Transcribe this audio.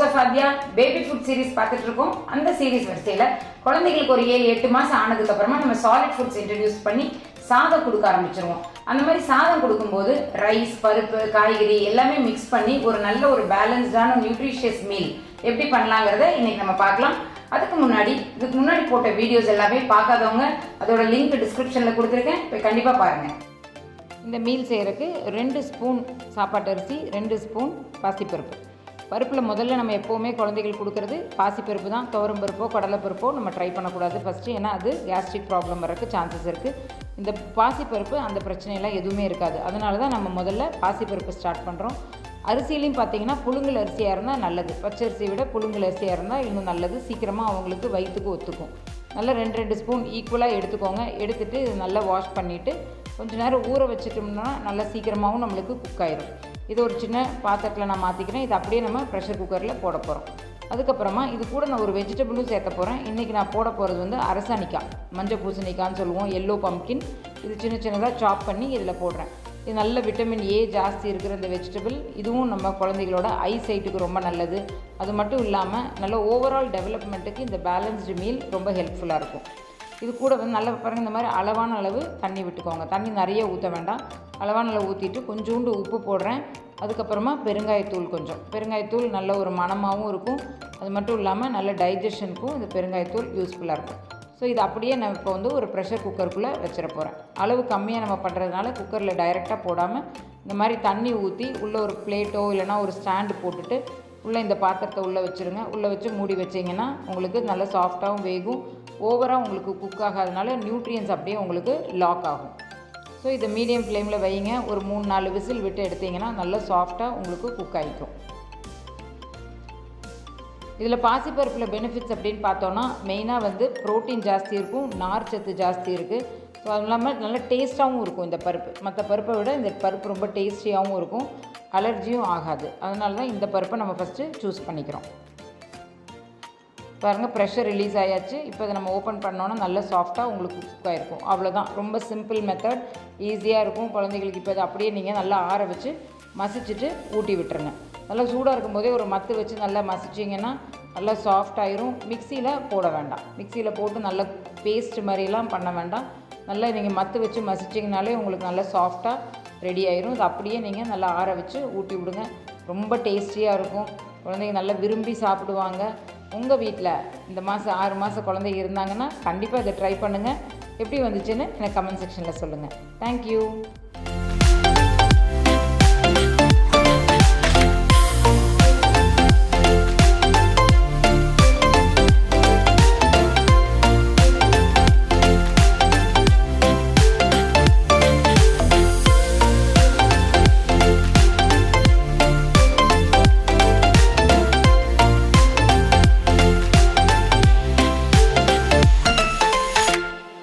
Asafoetida baby food series பார்த்துட்டு இருக்கோம். அந்த சீரிஸ் வரிசையில குழந்தைகளுக்கு ஒரு 7-8 மாசம் ஆனதுக்கு அப்புறமா நம்ம சாலிட் ஃபுட்ஸ் இன்ட்ரோடியூஸ் பண்ணி சாதம் கொடுக்க ஆரம்பிச்சிருவோம். அந்த மாதிரி சாதம் கொடுக்கும்போது ரைஸ், பருப்பு, காய்கறி எல்லாமே மிக்ஸ் பண்ணி ஒரு நல்ல ஒரு பேலன்ஸ்டான நியூட்ரிஷியஸ் மீல் எப்படி பண்ணலாங்கிறத இன்னைக்கு நம்ம பார்க்கலாம். இதுக்கு முன்னாடி போட்ட வீடியோஸ் எல்லாமே பார்க்காதவங்க அதோட லிங்க் டிஸ்கிரிப்ஷன்ல கொடுத்துருக்கேன், போய் கண்டிப்பா பாருங்க. இந்த மீல் செய்யறதுக்கு 2 ஸ்பூன் சாப்பாட்டு அரிசி, 2 ஸ்பூன் பாசிப்பருப்பு. பருப்பில் முதல்ல நம்ம எப்போவுமே குழந்தைகள் கொடுக்குறது பாசிப்பருப்பு தான். துவரம் பருப்போ கடலைப்பருப்போ நம்ம ட்ரை பண்ணக்கூடாது ஃபஸ்ட்டு, ஏன்னா அது கேஸ்ட்ரிக் ப்ராப்ளம் வரக்கு சான்சஸ் இருக்குது. இந்த பாசிப்பருப்பு அந்த பிரச்சனையெல்லாம் எதுவுமே இருக்காது. அதனால தான் நம்ம முதல்ல பாசிப்பருப்பு ஸ்டார்ட் பண்ணுறோம். அரிசியிலையும் பார்த்தீங்கன்னா புழுங்கல் அரிசியாக இருந்தால் நல்லது. பச்சரிசியை விட புழுங்கல் அரிசியாக இருந்தால் இன்னும் நல்லது. சீக்கிரமாக அவங்களுக்கு வயிற்றுக்கு ஒத்துக்கும். நல்லா 2 ஸ்பூன் ஈக்குவலாக எடுத்துக்கோங்க. எடுத்துகிட்டு நல்லா வாஷ் பண்ணிவிட்டு கொஞ்சம் நேரம் ஊற வச்சுட்டோம்னா நல்லா சீக்கிரமாகவும் நம்மளுக்கு குக் ஆயிடும். இது ஒரு சின்ன பாத்திரத்தில் நான் மாற்றிக்கிறேன். இது அப்படியே நம்ம ப்ரெஷர் குக்கரில் போட போகிறோம். அதுக்கப்புறமா இது கூட நான் ஒரு வெஜிடபிளும் சேர்த்த போகிறேன். இன்றைக்கி நான் போட போகிறது வந்து அரசாணிக்காய், மஞ்சள் பூசணிக்கான்னு சொல்லுவோம், எல்லோ பம்ப்கின். இது சின்ன சின்னதாக சாப் பண்ணி இதில் போடுறேன். இது நல்ல விட்டமின் ஏ ஜாஸ்தி இருக்கிற இந்த வெஜிடபிள். இதுவும் நம்ம குழந்தைகளோட ஐ சைட்டுக்கு ரொம்ப நல்லது. அது மட்டும் இல்லாமல் நல்ல ஓவரால் டெவலப்மெண்ட்டுக்கு இந்த பேலன்ஸ்டு மீல் ரொம்ப ஹெல்ப்ஃபுல்லாக இருக்கும். இது கூட வந்து நல்லா பாருங்கள், இந்த மாதிரி அளவான அளவு தண்ணி விட்டுக்கோங்க. தண்ணி நிறைய ஊற்ற வேண்டாம், அளவான அளவு ஊற்றிட்டு கொஞ்சோண்டு உப்பு போடுறேன். அதுக்கப்புறமா பெருங்காயத்தூள் நல்ல ஒரு மணமாகவும் இருக்கும். அது மட்டும் இல்லாமல் நல்ல டைஜஷனுக்கும் இந்த பெருங்காயத்தூள் யூஸ்ஃபுல்லாக இருக்கும். ஸோ இது அப்படியே நான் இப்போ வந்து ஒரு ப்ரெஷர் குக்கருக்குள்ளே வச்சிட போகிறேன். அளவு கம்மியாக நம்ம பண்ணுறதுனால குக்கரில் டைரெக்டாக போடாமல் இந்த மாதிரி தண்ணி ஊற்றி உள்ளே ஒரு பிளேட்டோ இல்லைனா ஒரு ஸ்டாண்டு போட்டுட்டு உள்ளே இந்த பாத்திரத்தை உள்ளே வச்சுருங்க. உள்ளே வச்சு மூடி வச்சிங்கன்னா உங்களுக்கு நல்ல சாஃப்டாகவும் வேகும். ஓவராக உங்களுக்கு குக் ஆகாதனால நியூட்ரியன்ஸ் அப்படியே உங்களுக்கு லாக் ஆகும். ஸோ இதை மீடியம் ஃப்ளேமில் வைங்க. ஒரு 3-4 விசில் விட்டு எடுத்திங்கன்னா நல்லா சாஃப்டாக உங்களுக்கு குக் ஆகிக்கும். இதில் பாசிப்பருப்பில் பெனிஃபிட்ஸ் அப்படின்னு பார்த்தோன்னா மெயினாக வந்து ப்ரோட்டீன் ஜாஸ்தி இருக்கும், நார் சத்து ஜாஸ்தி இருக்குது. ஸோ அது இல்லாமல் நல்ல டேஸ்ட்டாகவும் இருக்கும் இந்த பருப்பு. மற்ற பருப்பை விட இந்த பருப்பு ரொம்ப டேஸ்டியாகவும் இருக்கும், அலர்ஜியும் ஆகாது. அதனால தான் இந்த பருப்பை நம்ம ஃபஸ்ட்டு சூஸ் பண்ணிக்கிறோம். பாருங்கள், ப்ரெஷர் ரிலீஸ் ஆயாச்சு. இப்போ இதை நம்ம ஓப்பன் பண்ணோன்னா நல்லா சாஃப்டாக உங்களுக்கு குக் ஆகிருக்கும். அவ்வளோதான், ரொம்ப சிம்பிள் மெத்தட், ஈஸியாக இருக்கும் குழந்தைகளுக்கு. இப்போ இதை அப்படியே நீங்கள் நல்லா ஆற வச்சு மசிச்சுட்டு ஊட்டி விட்டுருங்க. நல்லா சூடாக இருக்கும்போதே ஒரு மத்து வச்சு நல்லா மசிச்சிங்கன்னா நல்லா சாஃப்ட் ஆயிரும். மிக்சியில் போட வேண்டாம், மிக்சியில் போட்டு நல்லா பேஸ்ட் மாதிரிலாம் பண்ண வேண்டாம். நல்லா நீங்கள் மத்து வச்சு மசிச்சிங்கனாலே உங்களுக்கு நல்லா சாஃப்டாக ரெடி ஆயிரும். இது அப்படியே நீங்கள் நல்லா ஆற வச்சு ஊட்டி விடுங்க. ரொம்ப டேஸ்டியாக இருக்கும். குழந்தைங்க நல்லா விரும்பி சாப்பிடுவாங்க. உங்கள் வீட்டில் இந்த மாதம் 6 மாதம் குழந்தைங்க இருந்தாங்கன்னா கண்டிப்பாக இதை ட்ரை பண்ணுங்கள். எப்படி வந்துச்சுன்னு எனக்கு கமெண்ட் செக்ஷனில் சொல்லுங்கள். தேங்க்யூ.